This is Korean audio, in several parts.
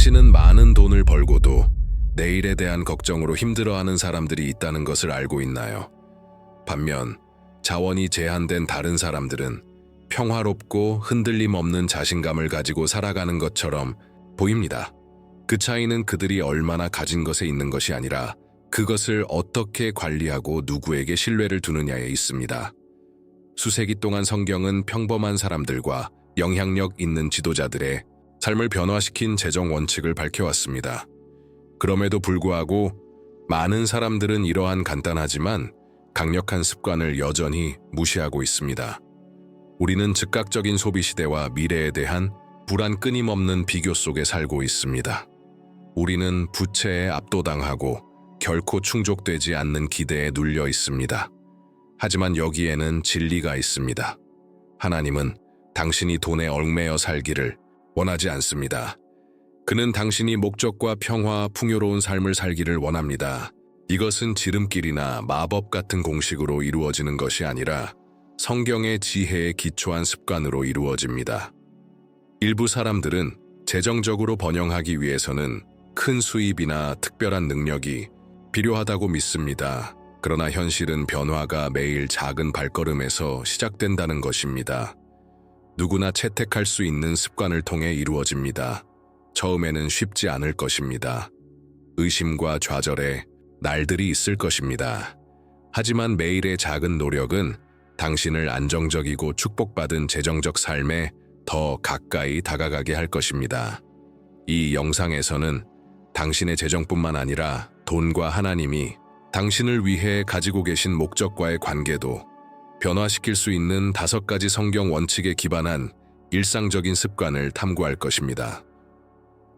당신은 많은 돈을 벌고도 내일에 대한 걱정으로 힘들어하는 사람들이 있다는 것을 알고 있나요? 반면 자원이 제한된 다른 사람들은 평화롭고 흔들림 없는 자신감을 가지고 살아가는 것처럼 보입니다. 그 차이는 그들이 얼마나 가진 것에 있는 것이 아니라 그것을 어떻게 관리하고 누구에게 신뢰를 두느냐에 있습니다. 수세기 동안 성경은 평범한 사람들과 영향력 있는 지도자들의 삶을 변화시킨 재정 원칙을 밝혀왔습니다. 그럼에도 불구하고 많은 사람들은 이러한 간단하지만 강력한 습관을 여전히 무시하고 있습니다. 우리는 즉각적인 소비 시대와 미래에 대한 불안 끊임없는 비교 속에 살고 있습니다. 우리는 부채에 압도당하고 결코 충족되지 않는 기대에 눌려 있습니다. 하지만 여기에는 진리가 있습니다. 하나님은 당신이 돈에 얽매여 살기를 원하지 않습니다. 그는 당신이 목적과 평화, 풍요로운 삶을 살기를 원합니다. 이것은 지름길이나 마법 같은 공식으로 이루어지는 것이 아니라 성경의 지혜에 기초한 습관으로 이루어집니다. 일부 사람들은 재정적으로 번영하기 위해서는 큰 수입이나 특별한 능력이 필요하다고 믿습니다. 그러나 현실은 변화가 매일 작은 발걸음에서 시작된다는 것입니다. 누구나 채택할 수 있는 습관을 통해 이루어집니다. 처음에는 쉽지 않을 것입니다. 의심과 좌절의 날들이 있을 것입니다. 하지만 매일의 작은 노력은 당신을 안정적이고 축복받은 재정적 삶에 더 가까이 다가가게 할 것입니다. 이 영상에서는 당신의 재정뿐만 아니라 돈과 하나님이 당신을 위해 가지고 계신 목적과의 관계도 변화시킬 수 있는 5가지 성경 원칙에 기반한 일상적인 습관을 탐구할 것입니다.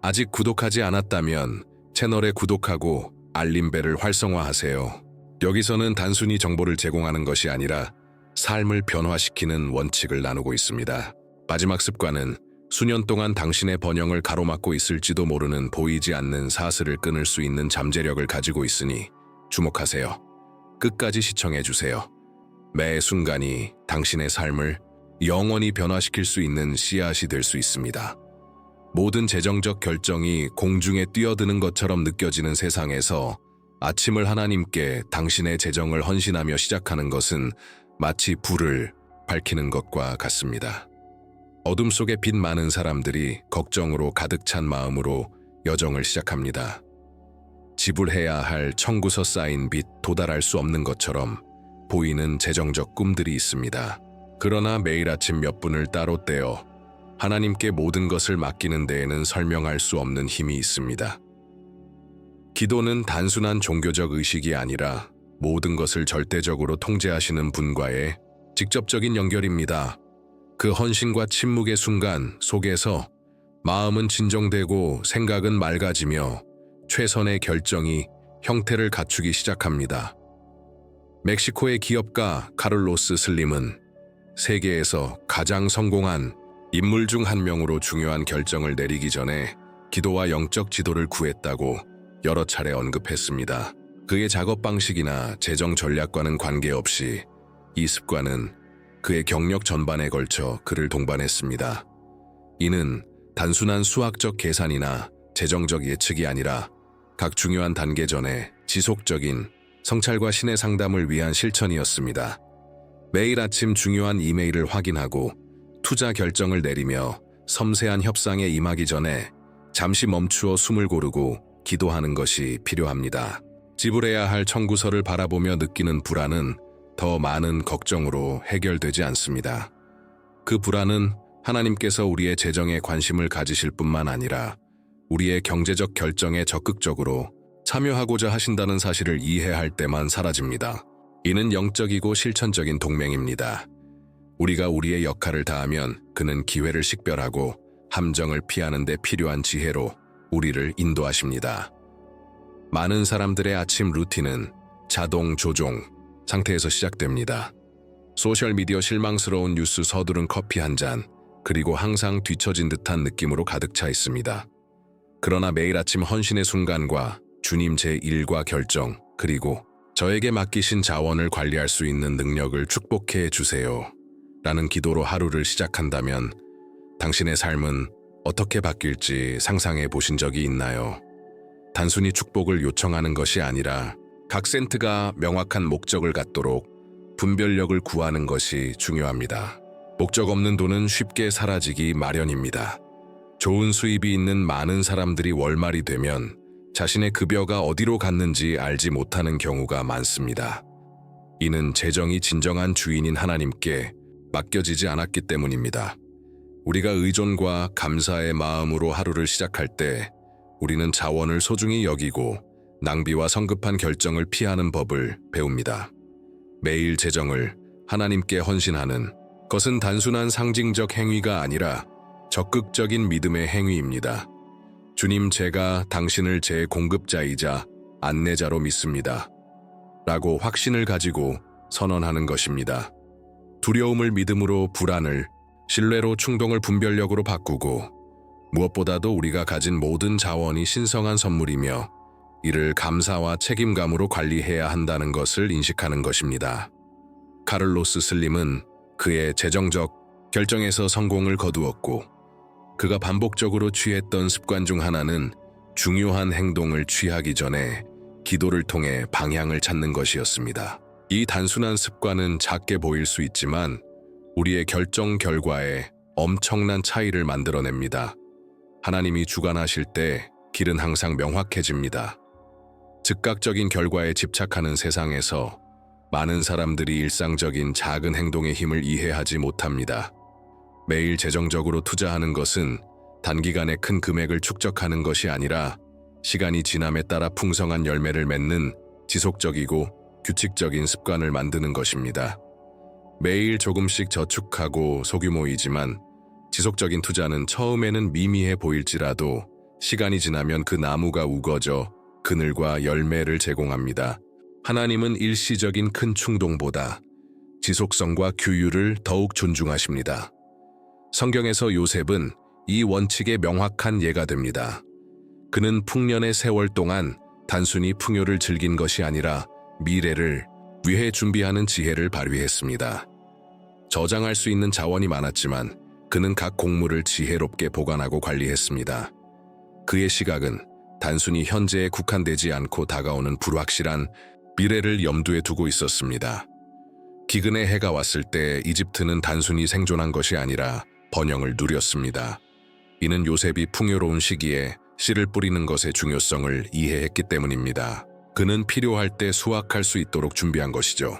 아직 구독하지 않았다면 채널에 구독하고 알림벨을 활성화하세요. 여기서는 단순히 정보를 제공하는 것이 아니라 삶을 변화시키는 원칙을 나누고 있습니다. 마지막 습관은 수년 동안 당신의 번영을 가로막고 있을지도 모르는 보이지 않는 사슬을 끊을 수 있는 잠재력을 가지고 있으니 주목하세요. 끝까지 시청해주세요. 매 순간이 당신의 삶을 영원히 변화시킬 수 있는 씨앗이 될 수 있습니다. 모든 재정적 결정이 공중에 뛰어드는 것처럼 느껴지는 세상에서 아침을 하나님께 당신의 재정을 헌신하며 시작하는 것은 마치 불을 밝히는 것과 같습니다. 어둠 속에 빛 많은 사람들이 걱정으로 가득 찬 마음으로 여정을 시작합니다. 지불해야 할 청구서 쌓인 빚 도달할 수 없는 것처럼 보이는 재정적 꿈들이 있습니다. 그러나 매일 아침 몇 분을 따로 떼어 하나님께 모든 것을 맡기는 데에는 설명할 수 없는 힘이 있습니다. 기도는 단순한 종교적 의식이 아니라 모든 것을 절대적으로 통제하시는 분과의 직접적인 연결입니다. 그 헌신과 침묵의 순간 속에서 마음은 진정되고 생각은 맑아지며 최선의 결정이 형태를 갖추기 시작합니다. 멕시코의 기업가 카를로스 슬림은 세계에서 가장 성공한 인물 중 한 명으로 중요한 결정을 내리기 전에 기도와 영적 지도를 구했다고 여러 차례 언급했습니다. 그의 작업 방식이나 재정 전략과는 관계없이 이 습관은 그의 경력 전반에 걸쳐 그를 동반했습니다. 이는 단순한 수학적 계산이나 재정적 예측이 아니라 각 중요한 단계 전에 지속적인 성찰과 신의 상담을 위한 실천이었습니다. 매일 아침 중요한 이메일을 확인하고 투자 결정을 내리며 섬세한 협상에 임하기 전에 잠시 멈추어 숨을 고르고 기도하는 것이 필요합니다. 지불해야 할 청구서를 바라보며 느끼는 불안은 더 많은 걱정으로 해결되지 않습니다. 그 불안은 하나님께서 우리의 재정에 관심을 가지실 뿐만 아니라 우리의 경제적 결정에 적극적으로 참여하고자 하신다는 사실을 이해할 때만 사라집니다. 이는 영적이고 실천적인 동맹입니다. 우리가 우리의 역할을 다하면 그는 기회를 식별하고 함정을 피하는 데 필요한 지혜로 우리를 인도하십니다. 많은 사람들의 아침 루틴은 자동 조종 상태에서 시작됩니다. 소셜미디어 실망스러운 뉴스 서두른 커피 한 잔, 그리고 항상 뒤처진 듯한 느낌으로 가득 차 있습니다. 그러나 매일 아침 헌신의 순간과 주님 제 일과 결정, 그리고 저에게 맡기신 자원을 관리할 수 있는 능력을 축복해 주세요 라는 기도로 하루를 시작한다면 당신의 삶은 어떻게 바뀔지 상상해 보신 적이 있나요? 단순히 축복을 요청하는 것이 아니라 각 센트가 명확한 목적을 갖도록 분별력을 구하는 것이 중요합니다. 목적 없는 돈은 쉽게 사라지기 마련입니다. 좋은 수입이 있는 많은 사람들이 월말이 되면 자신의 급여가 어디로 갔는지 알지 못하는 경우가 많습니다. 이는 재정이 진정한 주인인 하나님께 맡겨지지 않았기 때문입니다. 우리가 의존과 감사의 마음으로 하루를 시작할 때 우리는 자원을 소중히 여기고 낭비와 성급한 결정을 피하는 법을 배웁니다. 매일 재정을 하나님께 헌신하는 것은 단순한 상징적 행위가 아니라 적극적인 믿음의 행위입니다. 주님, 제가 당신을 제 공급자이자 안내자로 믿습니다. 라고 확신을 가지고 선언하는 것입니다. 두려움을 믿음으로, 불안을 신뢰로, 충동을 분별력으로 바꾸고, 무엇보다도 우리가 가진 모든 자원이 신성한 선물이며 이를 감사와 책임감으로 관리해야 한다는 것을 인식하는 것입니다. 카를로스 슬림은 그의 재정적 결정에서 성공을 거두었고, 그가 반복적으로 취했던 습관 중 하나는 중요한 행동을 취하기 전에 기도를 통해 방향을 찾는 것이었습니다. 이 단순한 습관은 작게 보일 수 있지만 우리의 결정 결과에 엄청난 차이를 만들어냅니다. 하나님이 주관하실 때 길은 항상 명확해집니다. 즉각적인 결과에 집착하는 세상에서 많은 사람들이 일상적인 작은 행동의 힘을 이해하지 못합니다. 매일 재정적으로 투자하는 것은 단기간에 큰 금액을 축적하는 것이 아니라 시간이 지남에 따라 풍성한 열매를 맺는 지속적이고 규칙적인 습관을 만드는 것입니다. 매일 조금씩 저축하고 소규모이지만 지속적인 투자는 처음에는 미미해 보일지라도 시간이 지나면 그 나무가 우거져 그늘과 열매를 제공합니다. 하나님은 일시적인 큰 충동보다 지속성과 규율을 더욱 존중하십니다. 성경에서 요셉은 이 원칙의 명확한 예가 됩니다. 그는 풍년의 세월 동안 단순히 풍요를 즐긴 것이 아니라 미래를 위해 준비하는 지혜를 발휘했습니다. 저장할 수 있는 자원이 많았지만 그는 각 곡물을 지혜롭게 보관하고 관리했습니다. 그의 시각은 단순히 현재에 국한되지 않고 다가오는 불확실한 미래를 염두에 두고 있었습니다. 기근의 해가 왔을 때 이집트는 단순히 생존한 것이 아니라 번영을 누렸습니다. 이는 요셉이 풍요로운 시기에 씨를 뿌리는 것의 중요성을 이해했기 때문입니다. 그는 필요할 때 수확할 수 있도록 준비한 것이죠.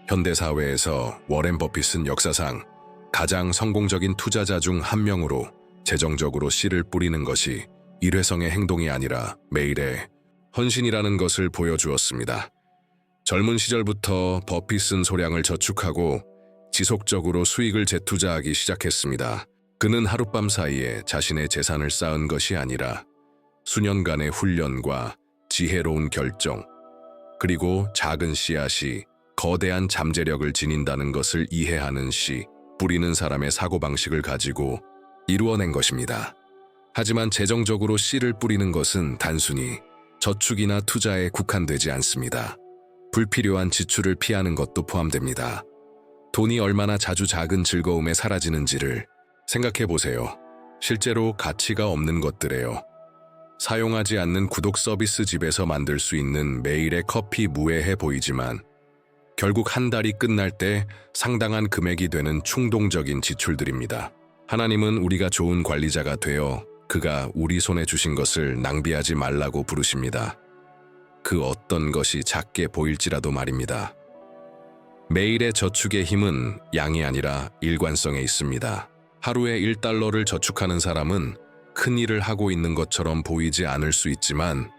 현대사회에서 워렌 버핏은 역사상 가장 성공적인 투자자 중 한 명으로 재정적으로 씨를 뿌리는 것이 일회성의 행동이 아니라 매일의 헌신이라는 것을 보여주었습니다. 젊은 시절부터 버핏은 소량을 저축하고 지속적으로 수익을 재투자하기 시작했습니다. 그는 하룻밤 사이에 자신의 재산을 쌓은 것이 아니라 수년간의 훈련과 지혜로운 결정, 그리고 작은 씨앗이 거대한 잠재력을 지닌다는 것을 이해하는 씨, 뿌리는 사람의 사고방식을 가지고 이루어낸 것입니다. 하지만 재정적으로 씨를 뿌리는 것은 단순히 저축이나 투자에 국한되지 않습니다. 불필요한 지출을 피하는 것도 포함됩니다. 돈이 얼마나 자주 작은 즐거움에 사라지는지를 생각해 보세요. 실제로 가치가 없는 것들에요. 사용하지 않는 구독 서비스 집에서 만들 수 있는 매일의 커피 무해해 보이지만 결국 한 달이 끝날 때 상당한 금액이 되는 충동적인 지출들입니다. 하나님은 우리가 좋은 관리자가 되어 그가 우리 손에 주신 것을 낭비하지 말라고 부르십니다. 그 어떤 것이 작게 보일지라도 말입니다. 매일의 저축의 힘은 양이 아니라 일관성에 있습니다. 하루에 1달러를 저축하는 사람은 큰 일을 하고 있는 것처럼 보이지 않을 수 있지만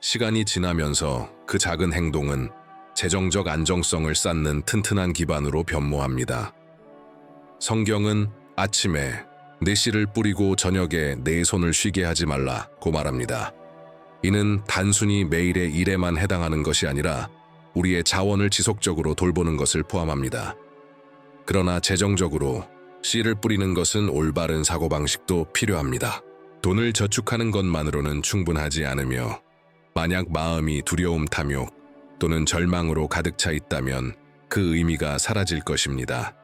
시간이 지나면서 그 작은 행동은 재정적 안정성을 쌓는 튼튼한 기반으로 변모합니다. 성경은 아침에 내 씨를 뿌리고 저녁에 내 손을 쉬게 하지 말라고 말합니다. 이는 단순히 매일의 일에만 해당하는 것이 아니라 우리의 자원을 지속적으로 돌보는 것을 포함합니다. 그러나 재정적으로 씨를 뿌리는 것은 올바른 사고방식도 필요합니다. 돈을 저축하는 것만으로는 충분하지 않으며 만약 마음이 두려움, 탐욕 또는 절망으로 가득 차 있다면 그 의미가 사라질 것입니다.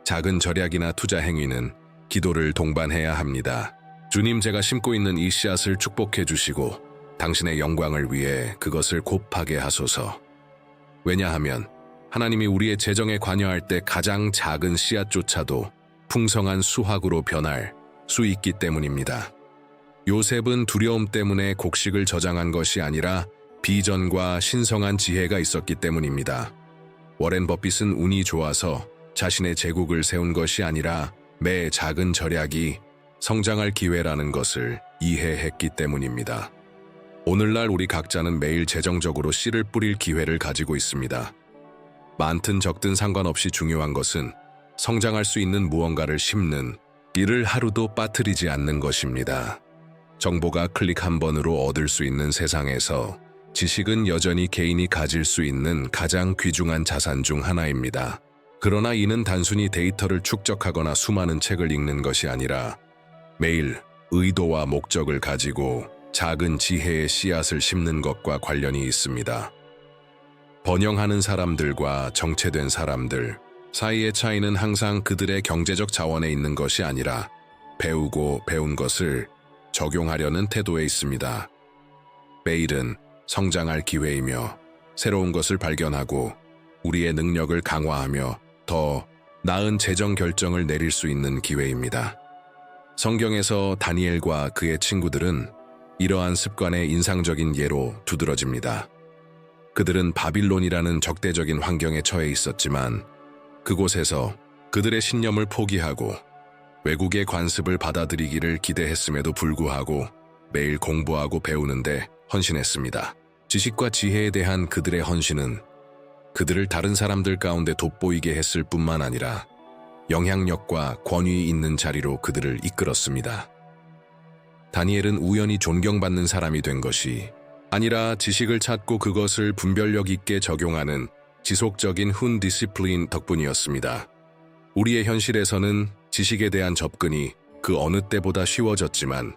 작은 절약이나 투자 행위는 기도를 동반해야 합니다. 주님, 제가 심고 있는 이 씨앗을 축복해 주시고 당신의 영광을 위해 그것을 곱하게 하소서. 왜냐하면 하나님이 우리의 재정에 관여할 때 가장 작은 씨앗조차도 풍성한 수확으로 변할 수 있기 때문입니다. 요셉은 두려움 때문에 곡식을 저장한 것이 아니라 비전과 신성한 지혜가 있었기 때문입니다. 워렌 버핏은 운이 좋아서 자신의 제국을 세운 것이 아니라 매 작은 절약이 성장할 기회라는 것을 이해했기 때문입니다. 오늘날 우리 각자는 매일 재정적으로 씨를 뿌릴 기회를 가지고 있습니다. 많든 적든 상관없이 중요한 것은 성장할 수 있는 무언가를 심는 일을 하루도 빠뜨리지 않는 것입니다. 정보가 클릭 한 번으로 얻을 수 있는 세상에서 지식은 여전히 개인이 가질 수 있는 가장 귀중한 자산 중 하나입니다. 그러나 이는 단순히 데이터를 축적하거나 수많은 책을 읽는 것이 아니라 매일 의도와 목적을 가지고 작은 지혜의 씨앗을 심는 것과 관련이 있습니다. 번영하는 사람들과 정체된 사람들 사이의 차이는 항상 그들의 경제적 자원에 있는 것이 아니라 배우고 배운 것을 적용하려는 태도에 있습니다. 매일은 성장할 기회이며 새로운 것을 발견하고 우리의 능력을 강화하며 더 나은 재정 결정을 내릴 수 있는 기회입니다. 성경에서 다니엘과 그의 친구들은 이러한 습관의 인상적인 예로 두드러집니다. 그들은 바빌론이라는 적대적인 환경에 처해 있었지만 그곳에서 그들의 신념을 포기하고 외국의 관습을 받아들이기를 기대했음에도 불구하고 매일 공부하고 배우는데 헌신했습니다. 지식과 지혜에 대한 그들의 헌신은 그들을 다른 사람들 가운데 돋보이게 했을 뿐만 아니라 영향력과 권위 있는 자리로 그들을 이끌었습니다. 다니엘은 우연히 존경받는 사람이 된 것이 아니라 지식을 찾고 그것을 분별력 있게 적용하는 지속적인 훈 디시플린 덕분이었습니다. 우리의 현실에서는 지식에 대한 접근이 그 어느 때보다 쉬워졌지만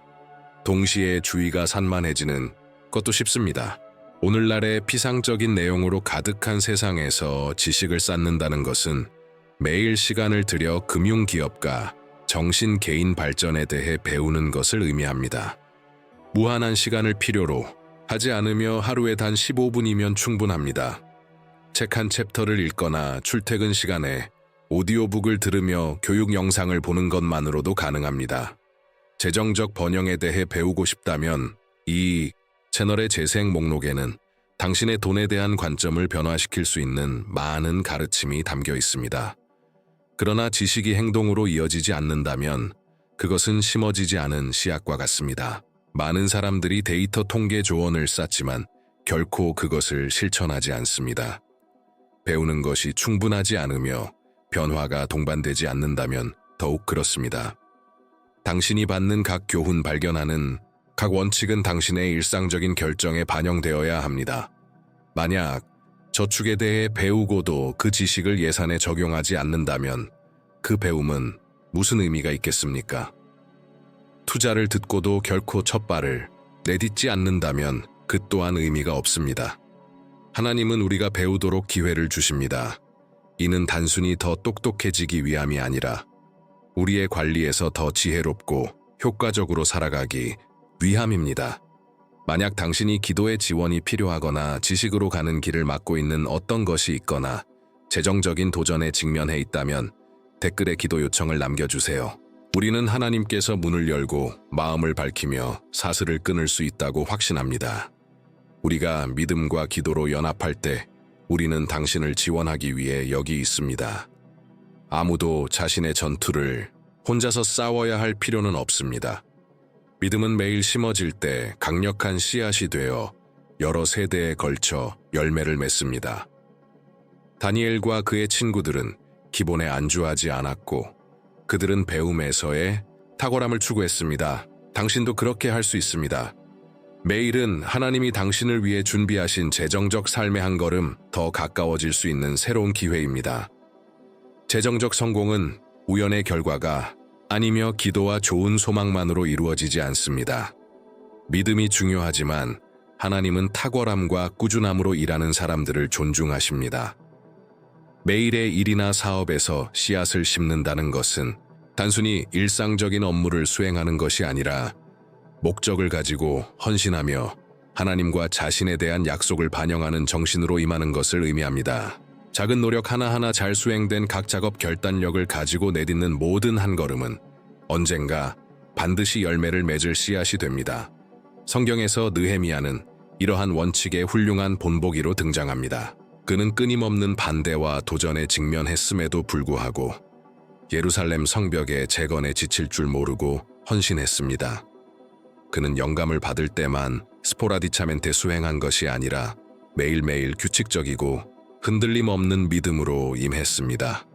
동시에 주의가 산만해지는 것도 쉽습니다. 오늘날의 피상적인 내용으로 가득한 세상에서 지식을 쌓는다는 것은 매일 시간을 들여 금융기업과 정신 개인 발전에 대해 배우는 것을 의미합니다. 무한한 시간을 필요로 하지 않으며 하루에 단 15분이면 충분합니다. 책 한 챕터를 읽거나 출퇴근 시간에 오디오북을 들으며 교육 영상을 보는 것만으로도 가능합니다. 재정적 번영에 대해 배우고 싶다면 이 채널의 재생 목록에는 당신의 돈에 대한 관점을 변화시킬 수 있는 많은 가르침이 담겨 있습니다. 그러나 지식이 행동으로 이어지지 않는다면 그것은 심어지지 않은 씨앗과 같습니다. 많은 사람들이 데이터 통계 조언을 쌓지만 결코 그것을 실천하지 않습니다. 배우는 것이 충분하지 않으며 변화가 동반되지 않는다면 더욱 그렇습니다. 당신이 받는 각 교훈 발견하는 각 원칙은 당신의 일상적인 결정에 반영되어야 합니다. 만약 저축에 대해 배우고도 그 지식을 예산에 적용하지 않는다면 그 배움은 무슨 의미가 있겠습니까? 투자를 듣고도 결코 첫 발을 내딛지 않는다면 그 또한 의미가 없습니다. 하나님은 우리가 배우도록 기회를 주십니다. 이는 단순히 더 똑똑해지기 위함이 아니라 우리의 관리에서 더 지혜롭고 효과적으로 살아가기 위함입니다. 만약 당신이 기도의 지원이 필요하거나 지식으로 가는 길을 막고 있는 어떤 것이 있거나 재정적인 도전에 직면해 있다면 댓글에 기도 요청을 남겨주세요. 우리는 하나님께서 문을 열고 마음을 밝히며 사슬을 끊을 수 있다고 확신합니다. 우리가 믿음과 기도로 연합할 때 우리는 당신을 지원하기 위해 여기 있습니다. 아무도 자신의 전투를 혼자서 싸워야 할 필요는 없습니다. 믿음은 매일 심어질 때 강력한 씨앗이 되어 여러 세대에 걸쳐 열매를 맺습니다. 다니엘과 그의 친구들은 기본에 안주하지 않았고 그들은 배움에서의 탁월함을 추구했습니다. 당신도 그렇게 할 수 있습니다. 매일은 하나님이 당신을 위해 준비하신 재정적 삶의 한 걸음 더 가까워질 수 있는 새로운 기회입니다. 재정적 성공은 우연의 결과가 아니며 기도와 좋은 소망만으로 이루어지지 않습니다. 믿음이 중요하지만 하나님은 탁월함과 꾸준함으로 일하는 사람들을 존중하십니다. 매일의 일이나 사업에서 씨앗을 심는다는 것은 단순히 일상적인 업무를 수행하는 것이 아니라 목적을 가지고 헌신하며 하나님과 자신에 대한 약속을 반영하는 정신으로 임하는 것을 의미합니다. 작은 노력 하나하나 잘 수행된 각 작업 결단력을 가지고 내딛는 모든 한 걸음은 언젠가 반드시 열매를 맺을 씨앗이 됩니다. 성경에서 느헤미야는 이러한 원칙의 훌륭한 본보기로 등장합니다. 그는 끊임없는 반대와 도전에 직면했음에도 불구하고 예루살렘 성벽의 재건에 지칠 줄 모르고 헌신했습니다. 그는 영감을 받을 때만 스포라디차멘테 수행한 것이 아니라 매일매일 규칙적이고 흔들림 없는 믿음으로 임했습니다.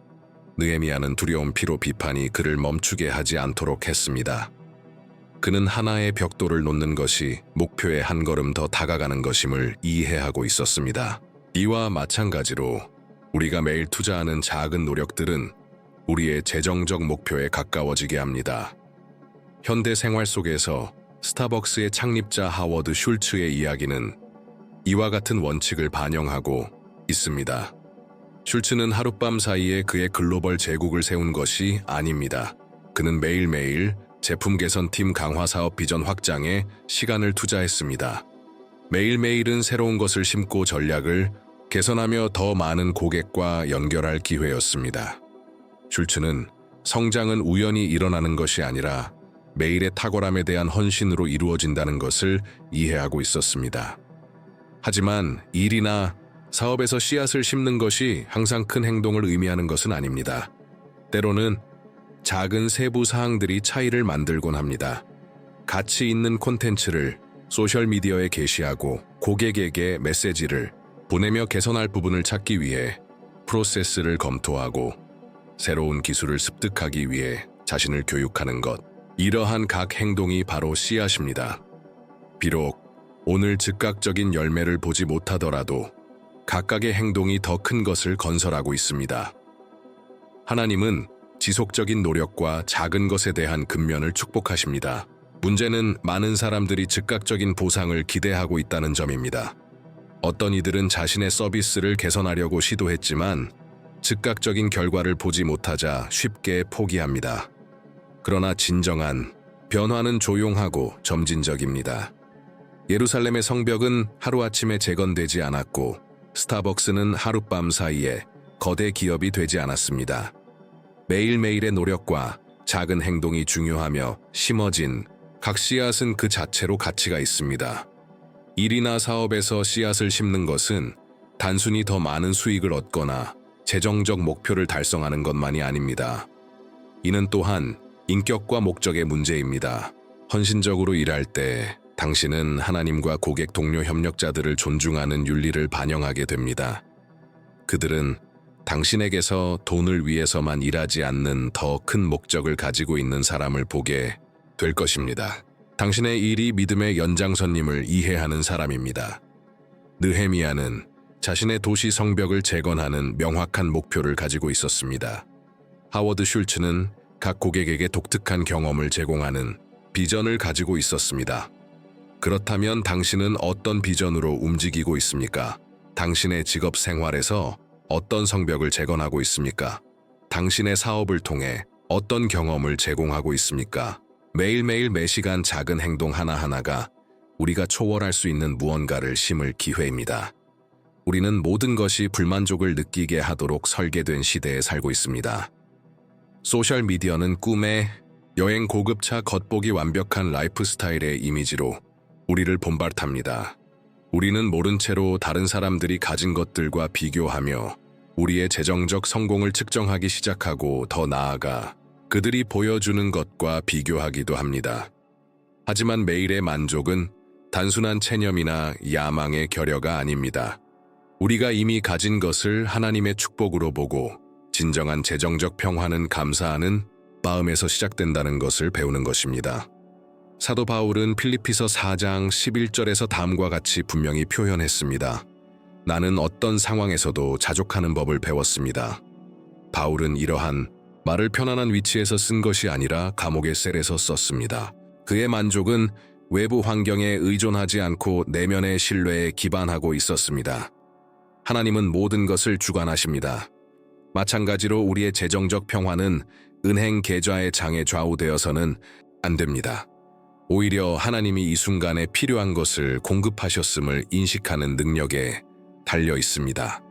느헤미야는 두려운 피로 비판이 그를 멈추게 하지 않도록 했습니다. 그는 하나의 벽돌을 놓는 것이 목표에 한 걸음 더 다가가는 것임을 이해하고 있었습니다. 이와 마찬가지로 우리가 매일 투자하는 작은 노력들은 우리의 재정적 목표에 가까워지게 합니다. 현대 생활 속에서 스타벅스의 창립자 하워드 슐츠의 이야기는 이와 같은 원칙을 반영하고 있습니다. 슐츠는 하룻밤 사이에 그의 글로벌 제국을 세운 것이 아닙니다. 그는 매일매일 제품 개선팀 강화 사업 비전 확장에 시간을 투자했습니다. 매일매일은 새로운 것을 심고 전략을 개선하며 더 많은 고객과 연결할 기회였습니다. 슐츠는 성장은 우연히 일어나는 것이 아니라 매일의 탁월함에 대한 헌신으로 이루어진다는 것을 이해하고 있었습니다. 하지만 일이나 사업에서 씨앗을 심는 것이 항상 큰 행동을 의미하는 것은 아닙니다. 때로는 작은 세부 사항들이 차이를 만들곤 합니다. 가치 있는 콘텐츠를 소셜미디어에 게시하고 고객에게 메시지를 보내며 개선할 부분을 찾기 위해 프로세스를 검토하고 새로운 기술을 습득하기 위해 자신을 교육하는 것. 이러한 각 행동이 바로 씨앗입니다. 비록 오늘 즉각적인 열매를 보지 못하더라도 각각의 행동이 더 큰 것을 건설하고 있습니다. 하나님은 지속적인 노력과 작은 것에 대한 근면을 축복하십니다. 문제는 많은 사람들이 즉각적인 보상을 기대하고 있다는 점입니다. 어떤 이들은 자신의 서비스를 개선하려고 시도했지만 즉각적인 결과를 보지 못하자 쉽게 포기합니다. 그러나 진정한 변화는 조용하고 점진적입니다. 예루살렘의 성벽은 하루아침에 재건되지 않았고 스타벅스는 하룻밤 사이에 거대 기업이 되지 않았습니다. 매일매일의 노력과 작은 행동이 중요하며 심어진 각 씨앗은 그 자체로 가치가 있습니다. 일이나 사업에서 씨앗을 심는 것은 단순히 더 많은 수익을 얻거나 재정적 목표를 달성하는 것만이 아닙니다. 이는 또한 인격과 목적의 문제입니다. 헌신적으로 일할 때 당신은 하나님과 고객 동료 협력자들을 존중하는 윤리를 반영하게 됩니다. 그들은 당신에게서 돈을 위해서만 일하지 않는 더 큰 목적을 가지고 있는 사람을 보게 될 것입니다. 당신의 일이 믿음의 연장선임을 이해하는 사람입니다. 느헤미야는 자신의 도시 성벽을 재건하는 명확한 목표를 가지고 있었습니다. 하워드 슐츠는 각 고객에게 독특한 경험을 제공하는 비전을 가지고 있었습니다. 그렇다면 당신은 어떤 비전으로 움직이고 있습니까? 당신의 직업 생활에서 어떤 성벽을 재건하고 있습니까? 당신의 사업을 통해 어떤 경험을 제공하고 있습니까? 매일매일 매시간 작은 행동 하나하나가 우리가 초월할 수 있는 무언가를 심을 기회입니다. 우리는 모든 것이 불만족을 느끼게 하도록 설계된 시대에 살고 있습니다. 소셜미디어는 꿈의 여행, 고급차, 겉보기 완벽한 라이프 스타일의 이미지로 우리를 본받합니다. 우리는 모른 채로 다른 사람들이 가진 것들과 비교하며 우리의 재정적 성공을 측정하기 시작하고 더 나아가 그들이 보여주는 것과 비교하기도 합니다. 하지만 매일의 만족은 단순한 체념이나 야망의 결여가 아닙니다. 우리가 이미 가진 것을 하나님의 축복으로 보고 진정한 재정적 평화는 감사하는 마음에서 시작된다는 것을 배우는 것입니다. 사도 바울은 필리피서 4장 11절에서 다음과 같이 분명히 표현했습니다. 나는 어떤 상황에서도 자족하는 법을 배웠습니다. 바울은 이러한 말을 편안한 위치에서 쓴 것이 아니라 감옥의 셀에서 썼습니다. 그의 만족은 외부 환경에 의존하지 않고 내면의 신뢰에 기반하고 있었습니다. 하나님은 모든 것을 주관하십니다. 마찬가지로 우리의 재정적 평화는 은행 계좌의 장에 좌우되어서는 안 됩니다. 오히려 하나님이 이 순간에 필요한 것을 공급하셨음을 인식하는 능력에 달려 있습니다.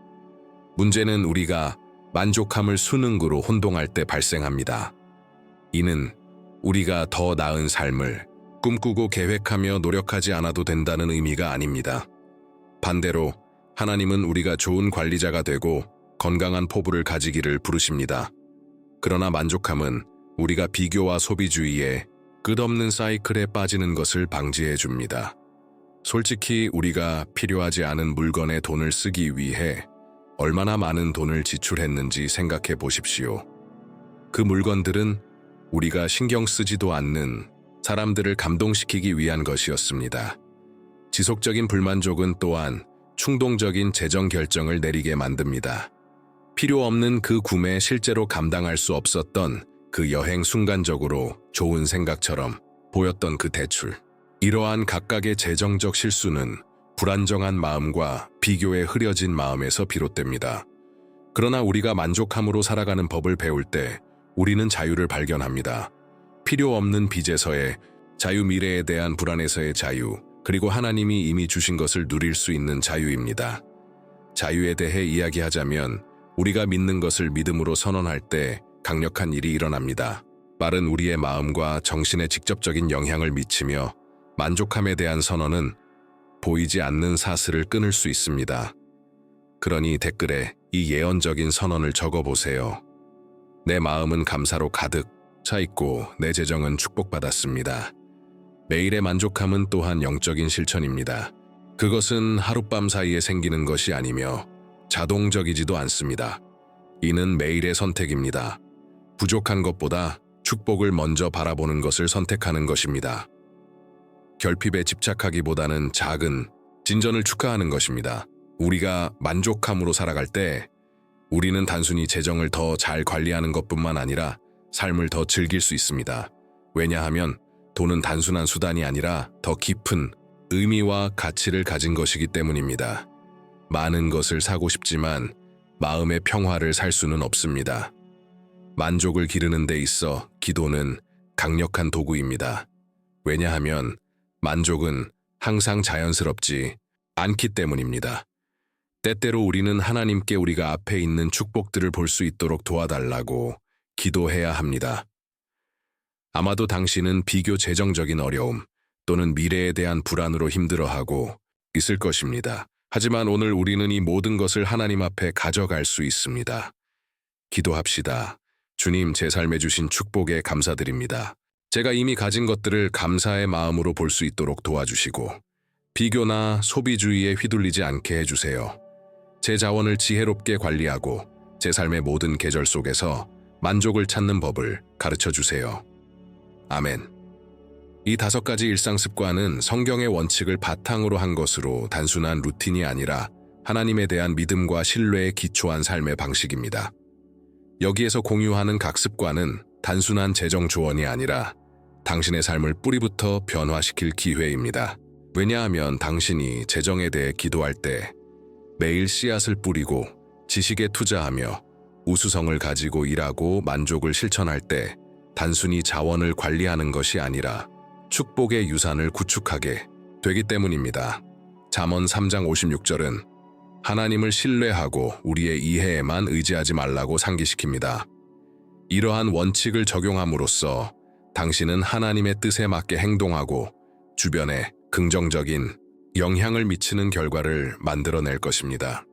문제는 우리가 만족함을 수능으로 혼동할 때 발생합니다. 이는 우리가 더 나은 삶을 꿈꾸고 계획하며 노력하지 않아도 된다는 의미가 아닙니다. 반대로 하나님은 우리가 좋은 관리자가 되고 건강한 포부를 가지기를 부르십니다. 그러나 만족함은 우리가 비교와 소비주의에 끝없는 사이클에 빠지는 것을 방지해 줍니다. 솔직히 우리가 필요하지 않은 물건에 돈을 쓰기 위해 얼마나 많은 돈을 지출했는지 생각해 보십시오. 그 물건들은 우리가 신경 쓰지도 않는 사람들을 감동시키기 위한 것이었습니다. 지속적인 불만족은 또한 충동적인 재정 결정을 내리게 만듭니다. 필요 없는 그 구매, 실제로 감당할 수 없었던 그 여행, 순간적으로 좋은 생각처럼 보였던 그 대출. 이러한 각각의 재정적 실수는 불안정한 마음과 비교에 흐려진 마음에서 비롯됩니다. 그러나 우리가 만족함으로 살아가는 법을 배울 때 우리는 자유를 발견합니다. 필요 없는 빚에서의 자유, 미래에 대한 불안에서의 자유, 그리고 하나님이 이미 주신 것을 누릴 수 있는 자유입니다. 자유에 대해 이야기하자면 우리가 믿는 것을 믿음으로 선언할 때 강력한 일이 일어납니다. 말은 우리의 마음과 정신에 직접적인 영향을 미치며 만족함에 대한 선언은 보이지 않는 사슬을 끊을 수 있습니다. 그러니 댓글에 이 예언적인 선언을 적어보세요. 내 마음은 감사로 가득 차 있고 내 재정은 축복받았습니다. 매일의 만족함은 또한 영적인 실천입니다. 그것은 하룻밤 사이에 생기는 것이 아니며 자동적이지도 않습니다. 이는 매일의 선택입니다. 부족한 것보다 축복을 먼저 바라보는 것을 선택하는 것입니다. 결핍에 집착하기보다는 작은 진전을 축하하는 것입니다. 우리가 만족함으로 살아갈 때 우리는 단순히 재정을 더 잘 관리하는 것뿐만 아니라 삶을 더 즐길 수 있습니다. 왜냐하면 돈은 단순한 수단이 아니라 더 깊은 의미와 가치를 가진 것이기 때문입니다. 많은 것을 사고 싶지만 마음의 평화를 살 수는 없습니다. 만족을 기르는 데 있어 기도는 강력한 도구입니다. 왜냐하면 만족은 항상 자연스럽지 않기 때문입니다. 때때로 우리는 하나님께 우리가 앞에 있는 축복들을 볼 수 있도록 도와달라고 기도해야 합니다. 아마도 당신은 비교, 재정적인 어려움 또는 미래에 대한 불안으로 힘들어하고 있을 것입니다. 하지만 오늘 우리는 이 모든 것을 하나님 앞에 가져갈 수 있습니다. 기도합시다. 주님, 제 삶에 주신 축복에 감사드립니다. 제가 이미 가진 것들을 감사의 마음으로 볼 수 있도록 도와주시고 비교나 소비주의에 휘둘리지 않게 해주세요. 제 자원을 지혜롭게 관리하고 제 삶의 모든 계절 속에서 만족을 찾는 법을 가르쳐 주세요. 아멘. 이 5가지 일상 습관은 성경의 원칙을 바탕으로 한 것으로 단순한 루틴이 아니라 하나님에 대한 믿음과 신뢰에 기초한 삶의 방식입니다. 여기에서 공유하는 각 습관은 단순한 재정 조언이 아니라 당신의 삶을 뿌리부터 변화시킬 기회입니다. 왜냐하면 당신이 재정에 대해 기도할 때 매일 씨앗을 뿌리고 지식에 투자하며 우수성을 가지고 일하고 만족을 실천할 때 단순히 자원을 관리하는 것이 아니라 축복의 유산을 구축하게 되기 때문입니다. 잠언 3장 56절은 하나님을 신뢰하고 우리의 이해에만 의지하지 말라고 상기시킵니다. 이러한 원칙을 적용함으로써 당신은 하나님의 뜻에 맞게 행동하고 주변에 긍정적인 영향을 미치는 결과를 만들어낼 것입니다.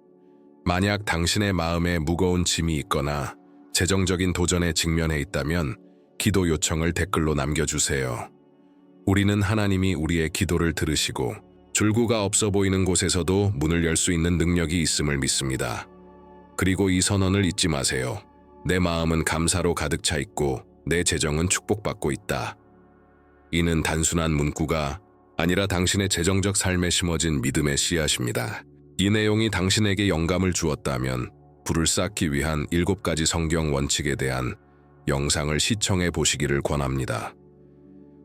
만약 당신의 마음에 무거운 짐이 있거나 재정적인 도전에 직면해 있다면 기도 요청을 댓글로 남겨주세요. 우리는 하나님이 우리의 기도를 들으시고 출구가 없어 보이는 곳에서도 문을 열 수 있는 능력이 있음을 믿습니다. 그리고 이 선언을 잊지 마세요. 내 마음은 감사로 가득 차 있고 내 재정은 축복받고 있다. 이는 단순한 문구가 아니라 당신의 재정적 삶에 심어진 믿음의 씨앗입니다. 이 내용이 당신에게 영감을 주었다면 불을 쌓기 위한 7가지 성경 원칙에 대한 영상을 시청해 보시기를 권합니다.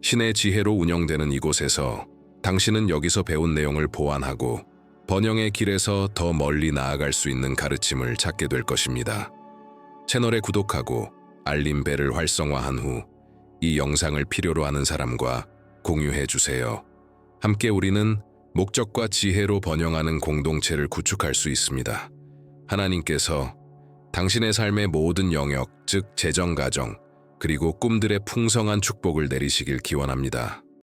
신의 지혜로 운영되는 이곳에서 당신은 여기서 배운 내용을 보완하고 번영의 길에서 더 멀리 나아갈 수 있는 가르침을 찾게 될 것입니다. 채널에 구독하고 알림벨을 활성화한 후 이 영상을 필요로 하는 사람과 공유해 주세요. 함께 우리는 목적과 지혜로 번영하는 공동체를 구축할 수 있습니다. 하나님께서 당신의 삶의 모든 영역, 즉 재정, 가정, 그리고 꿈들의 풍성한 축복을 내리시길 기원합니다.